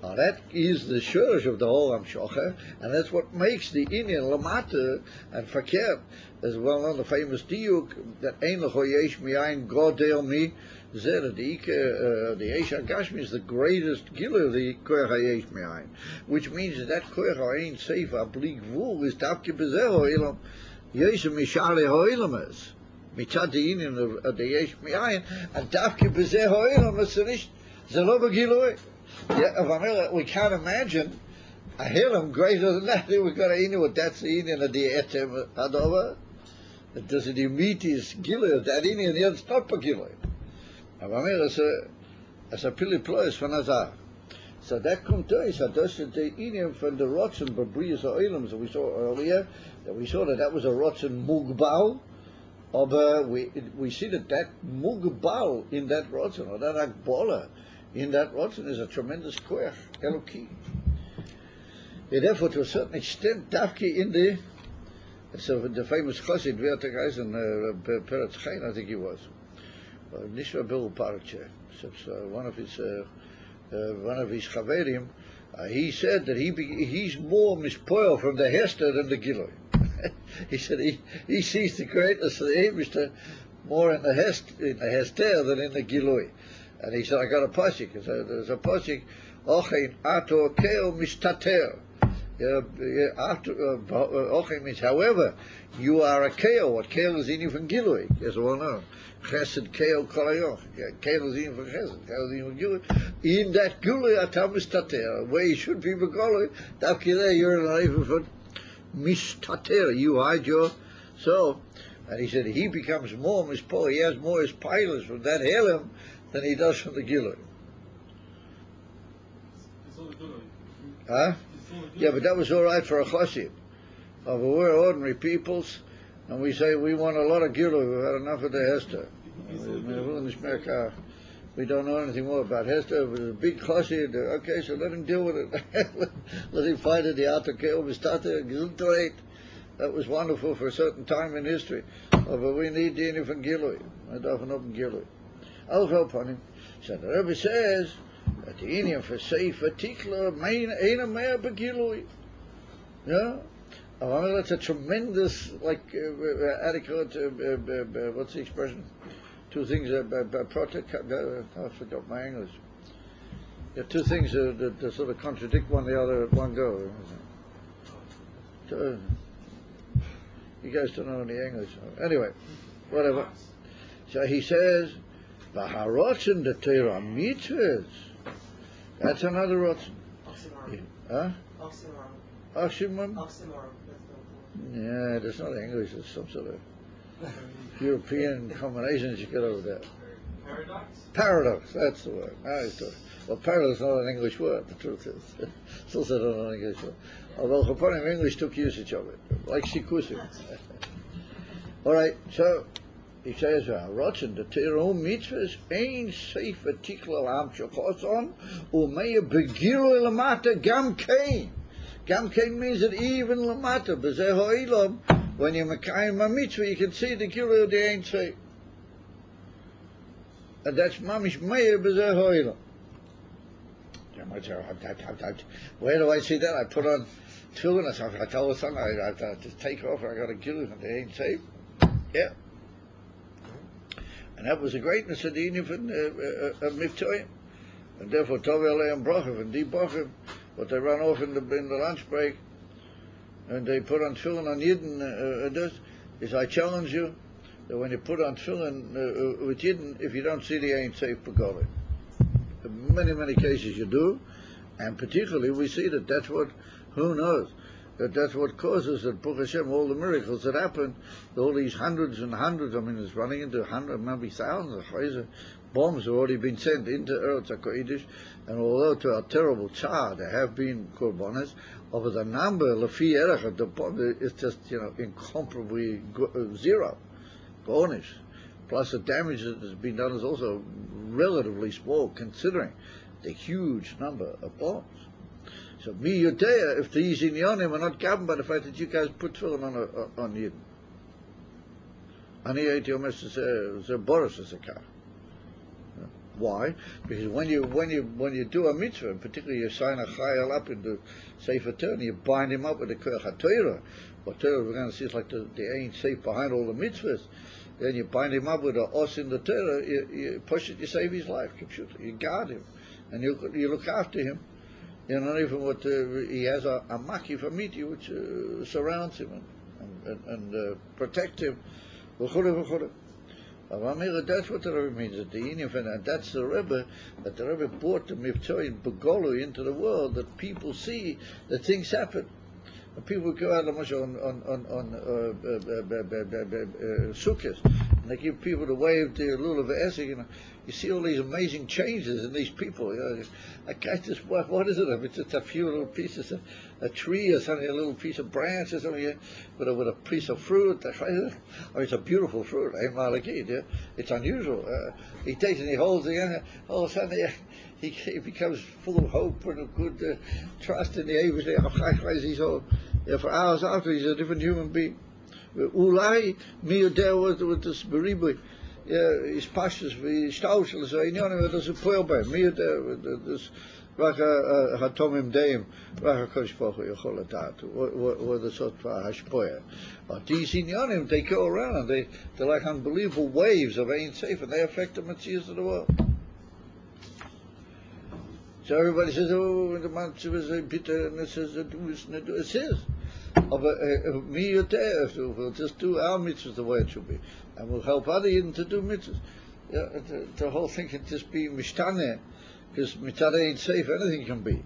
Speaker 1: That is the shursh of the whole Amshocha, and that's what makes the inyan lamata and fakir, as well known the famous diuk that ein lecho yesh mi'ayin godel mi. The Eish HaGashmi is the greatest gilu of the Koyach HaYesh Me'ayin, which means that Koyach HaEin Sefer Bli Gvul is Tavke B'zeh Ha'olam Yeshem Mishale Ha'olamas Mitzad the Inyan of the Yesh Me'ayin, and Tavke B'zeh Ha'olam is nicht Zelo B'gilui. We can't imagine a Helam greater than that. We've got an Inyan, that's the Inyan of the Etzem Adova. It does the immediate gilu of that Inyan, and it's not B'gilui. Aber mir as a pili plois von Azar. So that kommt durch. Das ist the Indian from the Rotzen, but Brias Oilams that we saw earlier, that we saw that was a Rotzen Mugbal. But we see that Mugbal in that Rotzen, or that Akbola in that Rotzen is a tremendous koach, Eloki. Therefore, to a certain extent, Dafki in the famous Chassid, Wertegeisen, Peretz Chaim, I think he was. Nishra Bill Parche, one of his Chaverim, he said that he's more mispoil from the Hester than the Giloi. He said he sees the greatness of the Eibishter more in the Hester than in the Giloi. And he said, I got a pasuk. There's a pasuk, Ochein ato keo mistater. Ochein means, however, you are a keo. What keo is in from Giloi, as well known. Chesed keo kolayoch. Keo is in from Chesed. Keo is in from Giloi. In that Giloi ato mistater, where you should be Begoloi, Dafki there you're in an even for mistater. You hide your so. And he said he becomes more mispol. He has more as pilots from that Helim than he does from the Giloi. Huh? Yeah, but that was all right for a Chassid. But we're ordinary peoples, and we say we want a lot of Giloi. We've had enough of the Hester. We don't know anything more about Hester. It was a big Chassid. Okay, so let him deal with it. Let him fight it. The Atokeo Mistata Gesundheit. That was wonderful for a certain time in history. But we need the Indian from Giloi. I don't know Giloi. I'll help on him. So the Rebbe says that the Indian for Sefer Tikla main ain't a mea begilui. Yeah? That's a tremendous, adequate, what's the expression? Two things, I forgot my English. There are two things that sort of contradict one the other at one go. You guys don't know any English. Anyway, whatever. So he says, Vaharotzen the Torah mitzvahs. That's another rotzen.
Speaker 2: Oxymoron.
Speaker 1: Huh?
Speaker 2: Oxymoron.
Speaker 1: Oxymoron? Yeah, that's not English. It's some sort of European combination you get over there.
Speaker 2: Paradox?
Speaker 1: Paradox, that's the word. Well, paradox is not an English word, the truth is. Still said not an English word. Although Chaponim English took usage of it, like Shikusim. All right, so he says, Rotzen, the Torah mitzvahs ain't safe a tikla am shechoson, umeya begilu lamata gam kain. Gam kain means that even lamata, b'zeh ha'olam, when you're mekayim a mitzvah, you can see the gilu of the ain't safe. And that's mamish meya b'zeh ha'olam. Where do I see that? I put on tefillin. I tell the son, I have to take off. I got a gilu, and they ain't safe. Yeah. And that was the greatness of the Indian of Miftoyim. And therefore, Tov Aleim Brochim and Deep Brochim, but they run off in the lunch break, and they put on tefillin on Yidden. Is I challenge you that when you put on tefillin with Yidden, if you don't see the ain't safe Begoloi. In many, many cases you do, and particularly we see that that's what, who knows, that's what causes that, Baruch Hashem, all the miracles that happen, all these hundreds and hundreds, I mean, it's running into hundreds, maybe thousands of bombs have already been sent into Eretz HaKodesh, and although to our terrible char there have been korbanos, over the number, Lefi Erech of the bomb, it's just, incomparably zero, garnish. Plus the damage that has been done is also relatively small, considering the huge number of bombs. So mi yodea, if these inyonim are not governed by the fact that you guys put tefillin on Yidden. Ani eti omer ze boros as a car. Why? Because when you do a mitzvah, and particularly you sign a chayil up in the Sefer Torah, you bind him up with the Koach HaTorah. What Torah we're going to see is like the ain't safe behind all the mitzvahs. Then you bind him up with a os in the Torah, you push it, you save his life, you guard him, and you look after him. Not even what he has a maki for miti which surrounds him and protect him. That's what the Rebbe means. That the Indian, and that's the Rebbe, that the Rebbe brought the Mivtzoyin Begolu into the world, that people see that things happen. People go out on Sukkot, And they give people the wave to lulav esig, and you see all these amazing changes in these people. You know, I can't just what is it? It's just a few little pieces of a tree or something, a little piece of branch or something, with a piece of fruit. It's a beautiful fruit. Yeah? It's unusual. He takes it and he holds it, and all of a sudden he becomes full of hope and of good trust in the Eivus. He's all, for hours after he's a different human being. Ulai mir der with this beribui, his pastures, his stauschel, so inyonim das poil by mir der this racha hatomim deim racha koshpoch yochol atat or the sort for hashpoya. But these inyonim they go around and they're like unbelievable waves of Ein Sof, and they affect the mitzvahs of the world. So everybody says, oh, the mitzvah is bitter, and it says it says. We'll just do our mitzvahs the way it should be, and we'll help other Yidden to do mitzvahs. Yeah, the whole thing can just be mishtane, because mitzvah ain't safe. Anything can be.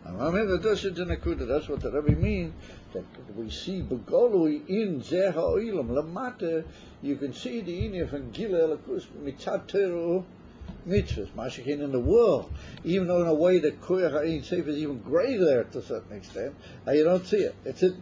Speaker 1: That's what the Rebbe means. That we see begolui in zeha oilam lamate. You can see the inyan from Gila Elakus mitzvah teru mitzvahs, mashikin in the world, even though in a way that koyach Ein Sof is even greater there to a certain extent, and you don't see it. It's it.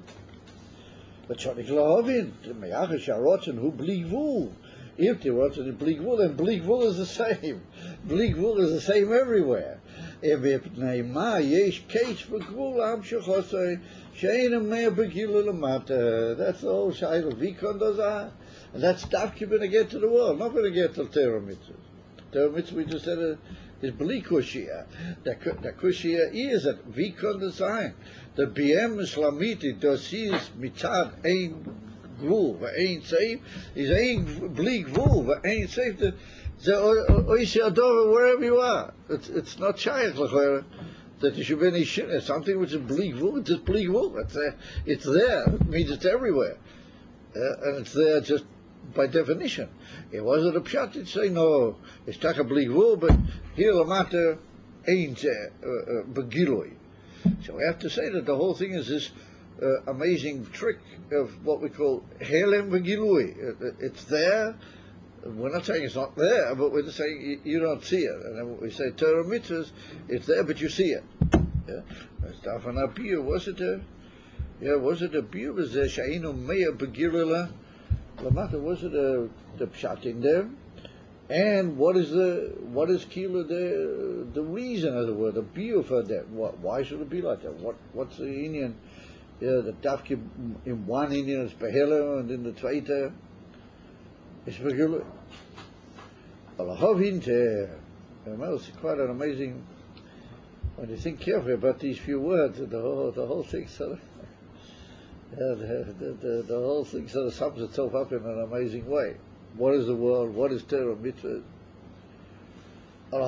Speaker 1: But Chonik Lahovin, the Meyachish Arotzen, who Bligvul. If the Rotzen in Bligvul, then Bligvul is the same. Bligvul is the same everywhere. If Neima Yesh Case for Gvul Am Shechosei, Sheina Mea Begila Lamata. That's the whole Shail Vikon Dazah. And that's stuff you're going to get to the world, not going to get to Torah mitzvahs. The mitzvah we just said is bli kushia. The kushia is that vikon design. The BM Islamiti does is mitzad ein gvul ve'ein Sof is ein bli gvul ve'ein Sof. The oisha adora wherever you are. It's not shaykh l'chayra that there should be any shit. Something which is bli gvul. It's just bli gvul. It's there. It means it's everywhere, and it's there just by definition. It wasn't a pshat, it'd say no, it's taka bligvul, but here lamata ain't begiloi. So we have to say that the whole thing is this amazing trick of what we call helem begiloi. It's there. We're not saying it's not there, but we're just saying you don't see it. And then we say Torah mitzvahs, it's there, but you see it. Yeah, stuff on up here. Was it a beer? Was there shainu meya begiloi? Was it the pshat in there? And what is kila the reason of the word, the biur for that? Why should it be like that? What's the inyan? Yeah, the dafki in one inyan is behela, and in the zweite is begila. It's quite an amazing when you think carefully about these few words. The whole thing sort of. The whole thing sort of sums itself up in an amazing way. What is the world? What is Torah mitzvah? You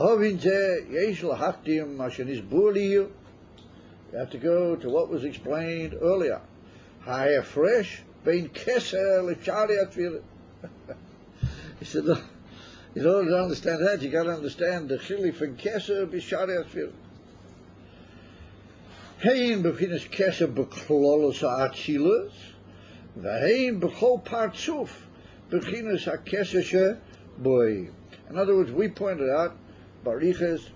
Speaker 1: have to go to what was explained earlier. Fresh, bein keser l'shari. He said, in order to understand that, you got to understand the chili from keser b'shari atfir. Hein beginnes keser beklolos ha'atzilas, v'hein bechol partzuf beginnes ha'keser boy. In other words, we pointed out, bariches,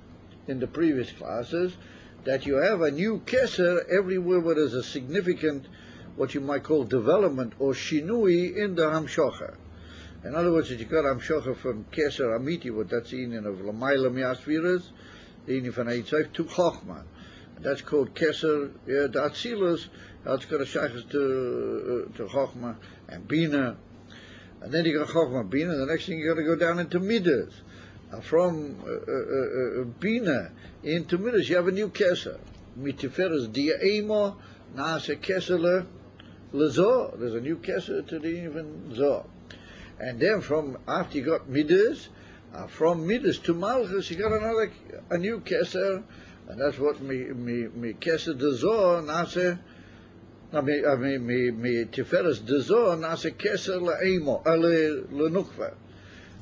Speaker 1: in the previous classes, that you have a new keser everywhere where there's a significant, what you might call development or shinui in the hamshocha. In other words, that you got hamshocha from keser amiti, what that's in of lamayla mi'asviras, in von Ein Sof to chochma. That's called keser, the atzilus. That's got a shaykhs to chochma and bina, and then you got chochma bina. The next thing you got to go down into midas. From bina into midas, you have a new keser. Mitiferes dia emo nase keser lezor. There's a new keser to the even zor. And then from after you got midas, from midas to malchus, you got a new keser. And that's what me keser de zor nase. Me tiferes de zor nase keser le'emo le'nukva.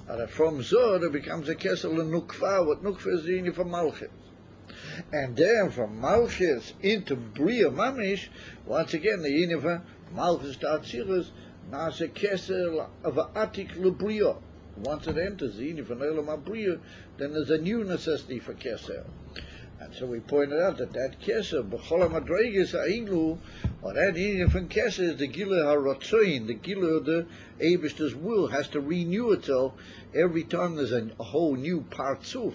Speaker 1: And from zor it becomes a keser le'nukva. What nukva is the unit for malchus. And then from malchus into bria mamish, once again the unit for malchus to atzilus, Nase keser va'atik lebrio. Once it enters the inyan from Olam HaBriya, then there's a new necessity for keser. And so we pointed out that keser, b'chol ha'madreges ha'inglu, or that inyan from keser is the gilu ha'rotzoin, the gilu of the Eibishter's will, has to renew itself every time there's a whole new partzuf,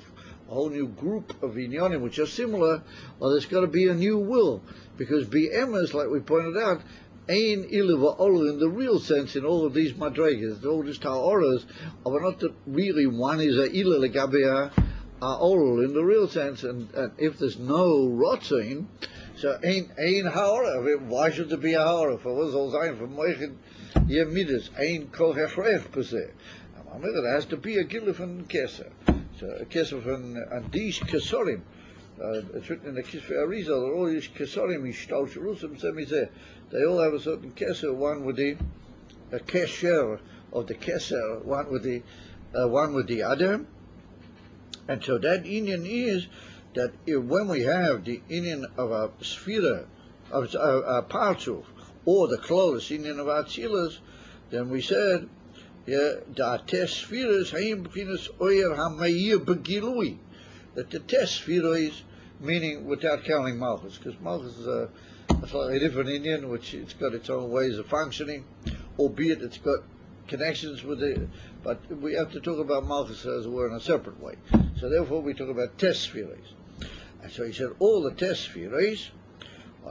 Speaker 1: a whole new group of inyanim which are similar, or there's got to be a new will. Because be'emes, like we pointed out, Ein ilu va'olu in the real sense in all of these madregas, all these ta'oras, are not that really one is a ilu legabe ha'olu in the real sense, and if there's no rotzin, so ein ha'ora. Why should there be a ha'ora? For what's all saying for moichin yemidas ein kol hechrech per se. There has to be a gilu from keser. So a keser from andish kesorim. It's written in the Kisvei Arizal that all these kesorim ishtal Jerusalem semizeh. They all have a certain keser, one with the kesher of the keser, one with the other. And so that inyan is that when we have the inyan of a sphira, of a partzuf, or the close inyan of Atzilas, then we said, the test spheres haim b'chinas oyer hamayir begilui, that the test sphere is, meaning without counting Malchus, because Malchus is a slightly different Indian, which it's got its own ways of functioning, albeit it's got connections with it, but we have to talk about Malchus as it were in a separate way. So therefore we talk about test spheres. And so he said all the test spheres,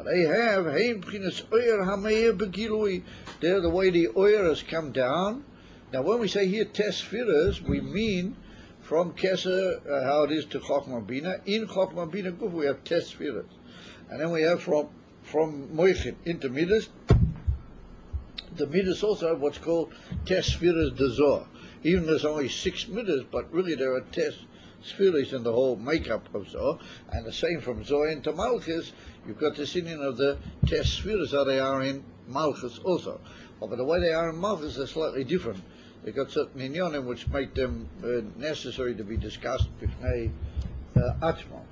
Speaker 1: they have haim b'chinas oyer hamayir begilui, they're the way the oyer has come down. Now when we say here test spheres, we mean from Keser, how it is to Chochmah Bina. In Chochmah Bina Guf we have test spheres. And then we have from Moichin into Midas. The Midas also have what's called test spheres de Zohar. Even there's only 6 Midas, but really there are test spheres in the whole makeup of Zohar. And the same from Zohar into Malchus, you've got this Indian of the test spheres how they are in Malchus also. But the way they are in Malchus is slightly different. They've got certain inyanim which make them necessary to be discussed b'fnei Atzmo.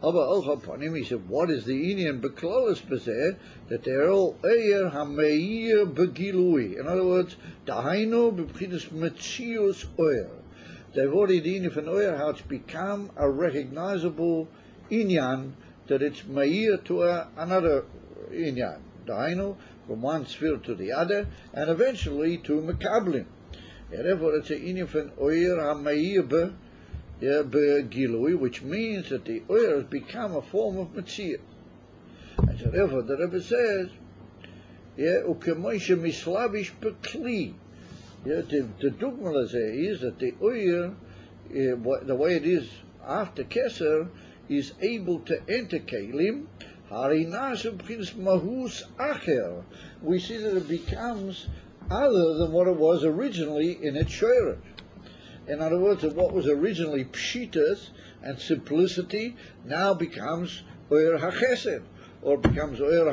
Speaker 1: He said, what is the inyan b'klolos b'zeh? That they're all eyer hameir begilui. In other words, dahainu b'pchinas metzius oyer. They've already the inyan from oyer, how it's become a recognizable inyan, that it's meir to another inyan. Dahainu, from one sphere to the other, and eventually to mekablim. Therefore, it's an inyan from oyer hameir begilui, which means that the oyer has become a form of metzia. And so therefore, the Rebbe says, ukemoishe mislavish bekli. The dogma is that the oyer, the way it is after keser, is able to enter kelim. Mahus acher. We see that it becomes other than what it was originally in its shoresh. In other words, what was originally pshitas and simplicity now becomes oyer hachesed, or becomes oyer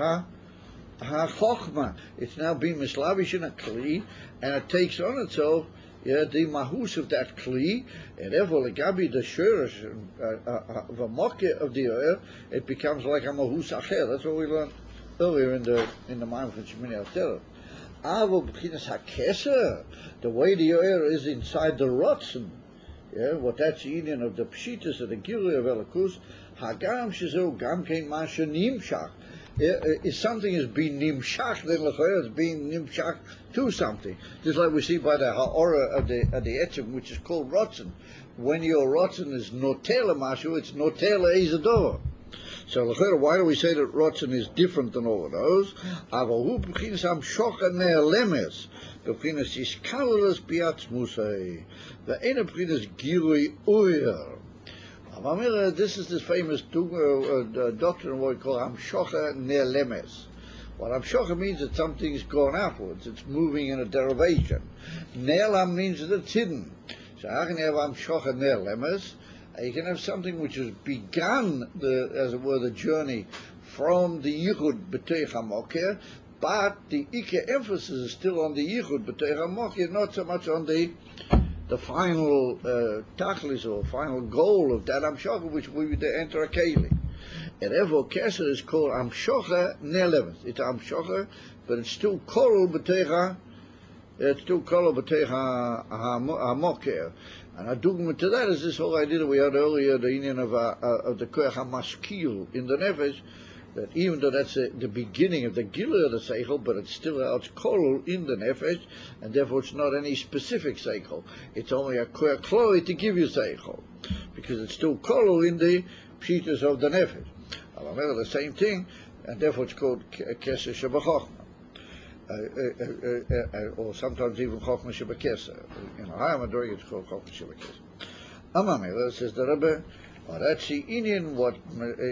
Speaker 1: ha-chochma. It's now being mislavish in a kli, and it takes on itself the mahus of that kli, and therefore legabi the shoresh the mokke of the oyer, it becomes like a mahus acher. That's what we learned earlier in the Ma'am from Shemini Atzeret. The way the oyer is inside the rotzen, what that's the union of the pshitas of the gilui of Elokus, hagam shezeu gam kein masha nimshach. If something is being nimshach, then l'choyer is being nimshach to something. Just like we see by the ha'ora of the etzim, which is called rotzen. When your rotzen is notela mashu, it's notela izador. So why do we say that rotzen is different than all of those? Avahu b'chinas hamshocha ne'alemes, b'chinas iskalulas biatzmusay, ve'ena b'chinas gilui uyer. This is this famous doctrine what we call hamshocha ne'alemes. What hamshocha means that something's gone outwards, it's moving in a derivation. Ne'alam means that it's hidden. So how can you have hamshocha ne'alemes? You can have something which has begun, as it were, the journey from the yichud b'teich hamokeh, but the ikeh emphasis is still on the yichud b'teich hamokeh, not so much on the final tachlis or final goal of that hamshocha, which we would enter a keli. And therefore, keser is called hamshocha ne'leves. It's hamshocha, but it's still korul b'teich It's still kolol b'teich ha'moker. And a dugma to that is this whole idea that we had earlier, the union of the koach ha'maskil in the nefesh, that even though that's the beginning of the gilui of the seichel, but it's still it's kolol in the nefesh, and therefore it's not any specific seichel. It's only a koach kloi to give you seichel, because it's still kolol in the pshitas of the nefesh. The same thing, and therefore it's called keser shebechochma. Or sometimes even Chochma Shebekesa. In a higher majority it's called Chochma Shebekesa. Amamela says the Rebbe, that's the Indian, what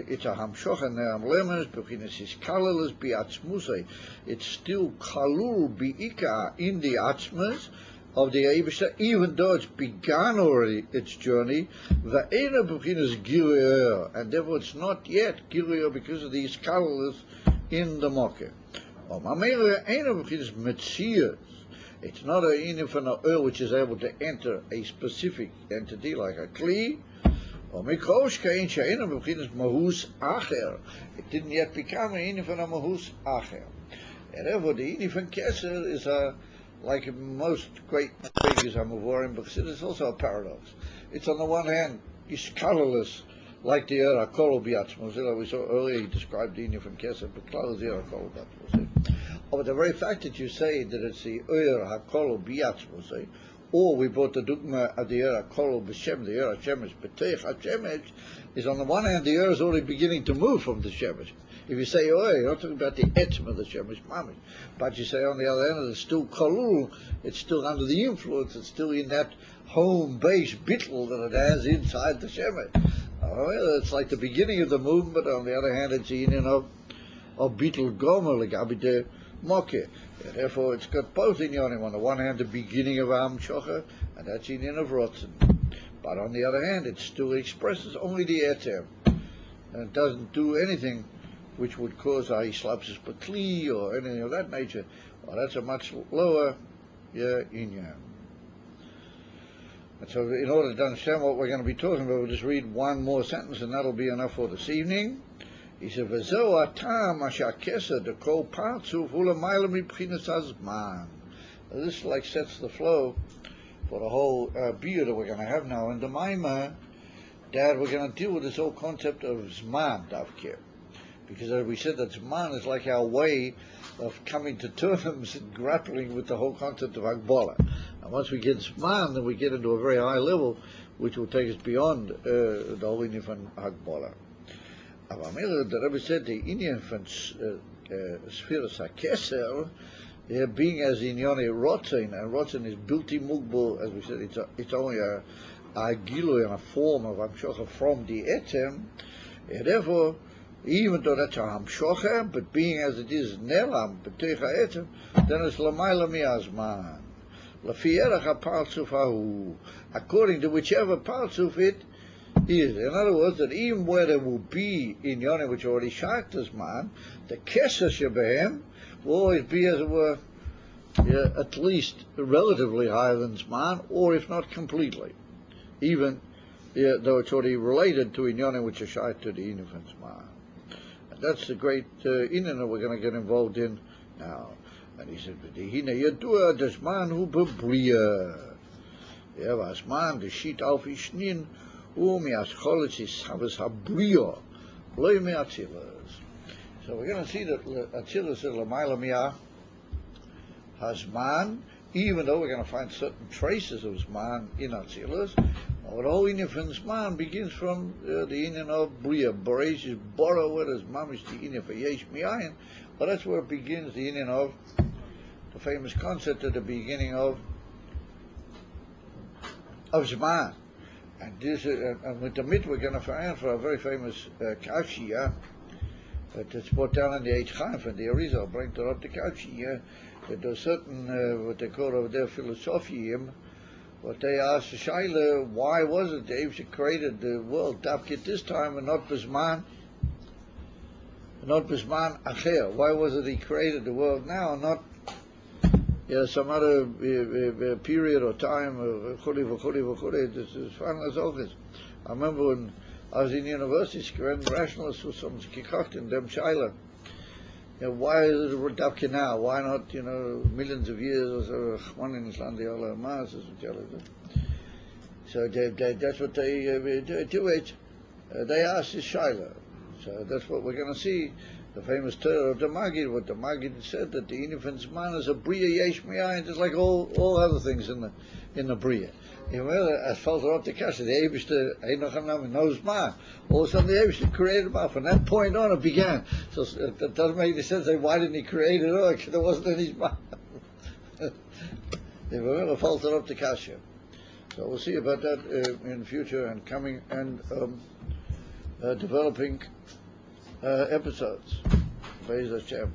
Speaker 1: it's a Hamshoch and Ne'am Lemons, Bechinas is Kalalas Bi'atzmusay. It's still Kalul Bi'ika in the Atzmas of the Eibishter, even though it's begun already its journey, Va'ena Bechinas Gilui, and therefore it's not yet Gilui because of these Kalalas in the Mokkeh. It's not an inyan from an oil which is able to enter a specific entity like a kli. It didn't yet become an inyan from a mahus acher. And therefore the inyan from keser is like most great figures I'm avoiding, because it is also a paradox. It's on the one hand, it's colorless, like the Yer HaKol B'Yatzmos. We saw earlier he described the inyan from keser, but color is the Yer HaKol B'Yatzmos. But the very fact that you say that it's the Yer HaKol B'Yatzmos, or we brought the dugma of the Yer HaKol B'Shem, the Yer HaShemesh, B'Teich HaShemesh, is on the one hand the Yer is already beginning to move from the Shemesh. If you say, oh, you're not talking about the etzem of the Shemesh Mamish, but you say on the other hand, it's still Kalul, it's still under the influence, it's still in that home base bittel that it has inside the Shemesh. Well, it's like the beginning of the movement, but on the other hand, it's the union of bittel gomer, like abide mokke. Therefore, it's got both inyanim. On the one hand, the beginning of Am Shocha, and that's the union of Rotzen. But on the other hand, it still expresses only the etem, and it doesn't do anything which would cause a slapsis bakli or anything of that nature. Well, that's a much lower inyan. And so in order to understand what we're going to be talking about, we'll just read one more sentence and that'll be enough for this evening. He said, V'zo atam asher keser dekol partzuf u'lamayla mibchinas hazman. This like sets the flow for the whole beer that we're going to have now. In the Maimah, that we're going to deal with this whole concept of Zman, Davkir. Because as we said, that Zman is like our way of coming to terms and grappling with the whole concept of Hagbola. And once we get Zman, then we get into a very high level, which will take us beyond the whole Indian from Hagbola. The Rebbe said the Indian from Sfiras HaKeser, being as in Yoni Rotzen, and Rotzen is Bilti Mugbal, as we said, it's only a gilui and a form of Hamshocha from the Etem, and therefore, even though that's a Hamshocha, but being as it is Nelam, B'teich HaEtem, then it's Lamayla Mi'azman. Lafi Erech HaPartzuf HaHu, according to whichever Partzuf it is. In other words, that even where there will be in Yoni, which already shakt as man, the Keser Shebehem will always be, as it were, at least relatively higher than Zman, or if not completely, even though it's already related to Inyanim which are shayt to the Inyan from Zman. And that's the great Inyan that we're going to get involved in now. And he said, "V'dihina yadua desman hu bebriya." Vasman the sheet auf ishnin mias choletz is havas habriya loy me'atzilas. So we're going to see that Atzilas is Lamayla Mi'ah Hazman, even though we're going to find certain traces of Zman in Atzilas. The whole Inyan from Zman begins from the Inyan of Bria. Boreish is Bora, where there's Mamish the Inyan for Yesh Mi'ayin. But that's where it begins, the Inyan of the famous concept at the beginning of Zman. And this, and with the mit we're going to find for a very famous Kavshia, but it's brought down in the H. Chaim from the Arizal, bring it up the Kavshia, that there's certain, what they call over there, philosophium, what they asked Shaila, why was it Dave created the world, Davkit this time, and not Bisman Acher? Why was it he created the world now, and not some other period or time, this is fun as always. I remember when I was in university, rationalists was some kikocht in dem Shaila. why is it Dafka now? Why not, millions of years or so? So that's what they do it. They ask is Shaila. So that's what we're going to see. The famous Torah of the Maggid, what the Maggid said, that the infant's man is a Bria Yesh Mi'ayin, just like all other things in the Bria. As felt out the Kasha, the Eibishter knows Ma. All of a sudden the Eibishter created Ma. From that point on it began. So that doesn't make any sense. Why didn't he create it all? Because there wasn't any Ma. The felt out the Kasha. So we'll see about that in the future and coming and developing episodes. Praise Hashem.